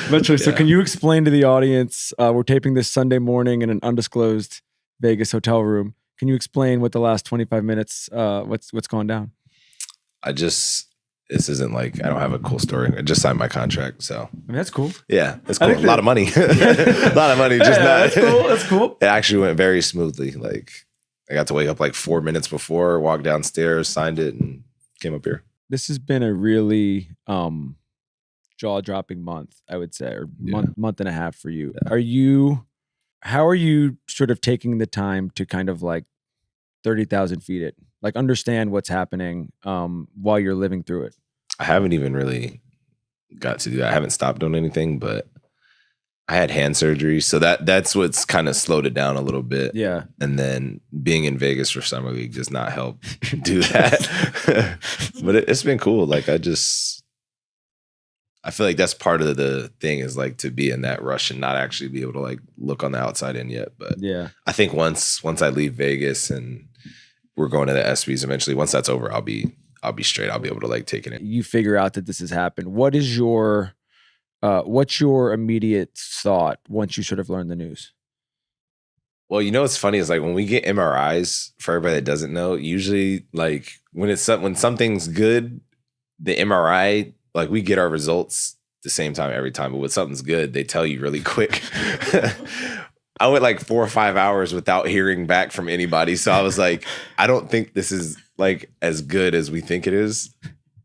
Eventually. So can you explain to the audience, we're taping this Sunday morning in an undisclosed Vegas hotel room. Can you explain what the last 25 minutes, what's going down? This isn't like, I don't have a cool story. I just signed my contract, so. I mean, that's cool. Yeah, it's cool. A lot of money. A lot of money. Just not. That's cool. That's cool. It actually went very smoothly. Like, I got to wake up like 4 minutes before, walk downstairs, signed it, and came up here. This has been a really jaw-dropping month, I would say, or month and a half for you. Yeah. How are you sort of taking the time to kind of like 30,000 feet it? Like understand what's happening while you're living through it? I haven't even really got to do that. I haven't stopped doing anything, but I had hand surgery. So that's what's kind of slowed it down a little bit. Yeah. And then being in Vegas for Summer League does not help do that. But it's been cool. Like I feel like that's part of the thing is like to be in that rush and not actually be able to like look on the outside in yet. But yeah, I think once I leave Vegas and we're going to the ESPYs eventually, once that's over, I'll be straight. I'll be able to like take it in. You figure out that this has happened. What is what's your immediate thought once you sort of learn the news? Well, you know what's funny is like when we get MRIs, for everybody that doesn't know, usually like when something's good, the MRI, like we get our results the same time every time. But when something's good, they tell you really quick. I went like 4 or 5 hours without hearing back from anybody. So I was like, I don't think this is like as good as we think it is.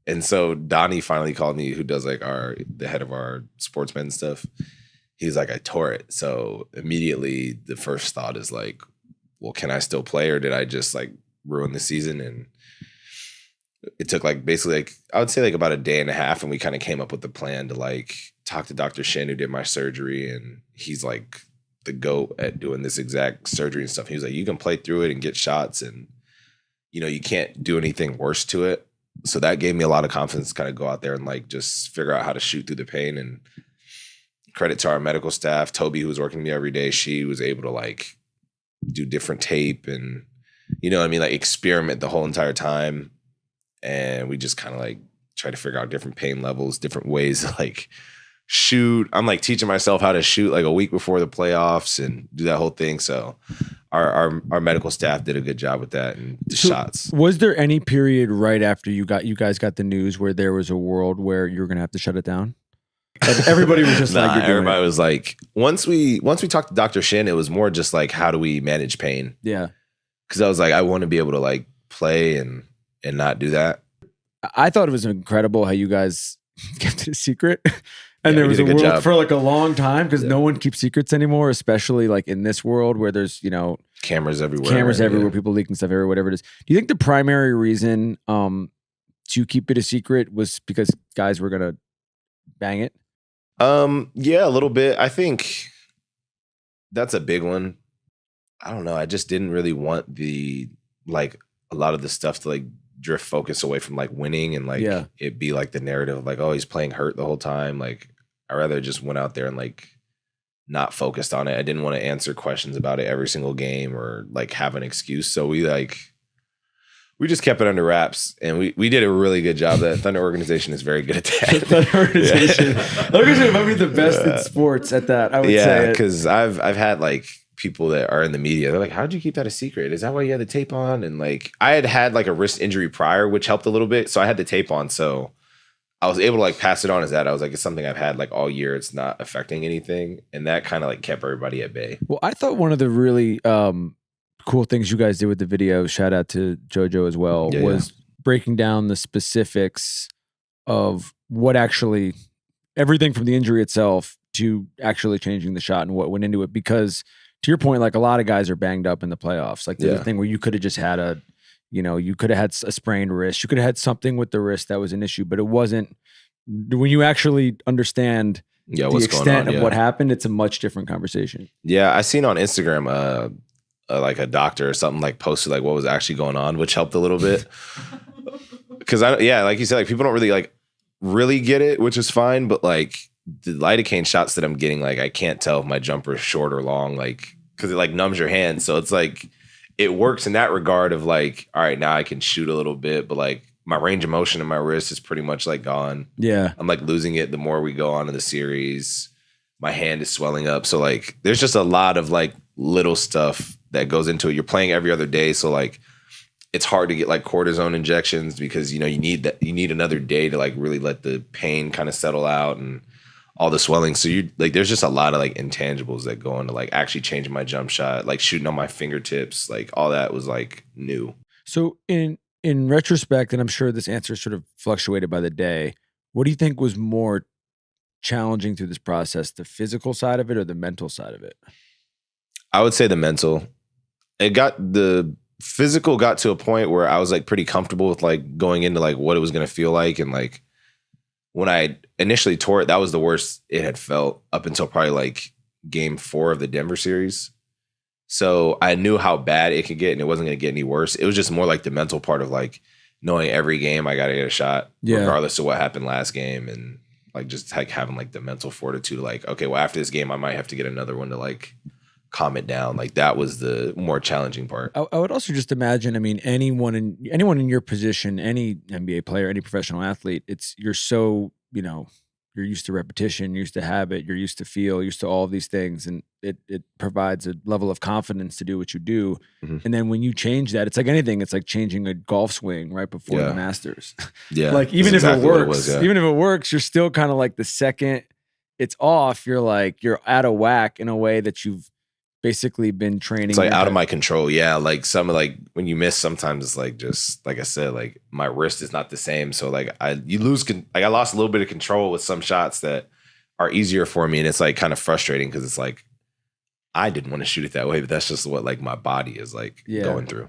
And so Donnie finally called me, who does like the head of our sports med and stuff. He's like, I tore it. So immediately the first thought is like, well, can I still play or did I just like ruin the season? And it took like basically like, I would say like about a day and a half. And we kind of came up with a plan to like talk to Dr. Shin, who did my surgery. And he's like the GOAT at doing this exact surgery and stuff. He was like, you can play through it and get shots and, you know, you can't do anything worse to it. So that gave me a lot of confidence to kind of go out there and like just figure out how to shoot through the pain. And credit to our medical staff, Toby, who was working with me every day, she was able to like do different tape and, you know what I mean, like experiment the whole entire time. And we just kind of like try to figure out different pain levels, different ways to like shoot. I'm like teaching myself how to shoot like a week before the playoffs and do that whole thing. So our medical staff did a good job with that and the shots. Was there any period right after you guys got the news where there was a world where you were going to have to shut it down? Like everybody was just like, everybody was like, once we talked to Dr. Shin, it was more just like, how do we manage pain? Yeah. Cause I was like, I want to be able to like play and not do that. I thought it was incredible how you guys kept it a secret. And there was a world job for like a long time because no one keeps secrets anymore, especially like in this world where there's, you know, cameras everywhere, people leaking stuff everywhere, whatever it is. Do you think the primary reason to keep it a secret was because guys were going to bang it? Yeah, a little bit. I think that's a big one. I don't know. I just didn't really want a lot of the stuff to like drift focus away from like winning and like it be like the narrative of like, oh, he's playing hurt the whole time. Like I rather just went out there and like not focused on it. I didn't want to answer questions about it every single game or like have an excuse. So we just kept it under wraps and we did a really good job. That Thunder organization is very good at that. Thunder organization. Organization might be the best in sports at that, I would say. Yeah, because I've had like people that are in the media, they're like, how'd you keep that a secret? Is that why you had the tape on? And like I had like a wrist injury prior, which helped a little bit. So I had the tape on. So I was able to like pass it on as that. I was like, it's something I've had like all year. It's not affecting anything. And that kind of like kept everybody at bay. Well, I thought one of the really cool things you guys did with the video, shout out to JoJo as well, was breaking down the specifics of what actually, everything from the injury itself to actually changing the shot and what went into it. Because to your point, like a lot of guys are banged up in the playoffs. Like there's a thing where you could have just had you could have had a sprained wrist. You could have had something with the wrist that was an issue, but it wasn't. When you actually understand the extent of what happened, it's a much different conversation. Yeah, I seen on Instagram like a doctor or something like posted like what was actually going on, which helped a little bit. Because like you said, like people don't really get it, which is fine, but like the lidocaine shots that I'm getting, like I can't tell if my jumper is short or long, like because it like numbs your hand. So it's like it works in that regard of like, all right, now I can shoot a little bit, but like my range of motion in my wrist is pretty much like gone. Yeah. I'm like losing it the more we go on in the series. My hand is swelling up. So like there's just a lot of like little stuff that goes into it. You're playing every other day. So like it's hard to get like cortisone injections because, you need another day to like really let the pain kind of settle out and all the swelling. So you like, there's just a lot of like intangibles that go into like actually changing my jump shot, like shooting on my fingertips, like all that was like new. So in retrospect, and I'm sure this answer sort of fluctuated by the day, what do you think was more challenging through this process, the physical side of it or the mental side of it? I would say the mental. The physical got to a point where I was like pretty comfortable with like going into like what it was going to feel like. And like when I initially tore it, that was the worst it had felt up until probably like game 4 of the Denver series. So I knew how bad it could get and it wasn't going to get any worse. It was just more like the mental part of like knowing every game I got to get a shot regardless of what happened last game. And like just like having like the mental fortitude, like, okay, well after this game, I might have to get another one to like calm it down. Like that was the more challenging part. I would also just imagine, I mean, anyone in your position, any NBA player, any professional athlete, you're so, you're used to repetition, you're used to habit, you're used to feel, used to all of these things. And it provides a level of confidence to do what you do. Mm-hmm. And then when you change that, it's like anything, it's like changing a golf swing right before the Masters. Yeah. Like even if it works, even if it works, you're still kind of like the second it's off, you're out of whack in a way that you've basically been training. It's like out of my control. Yeah. Like some of like when you miss, sometimes it's like just like I said, like my wrist is not the same. So like I lost a little bit of control with some shots that are easier for me. And it's like kind of frustrating because it's like I didn't want to shoot it that way, but that's just what like my body is like going through.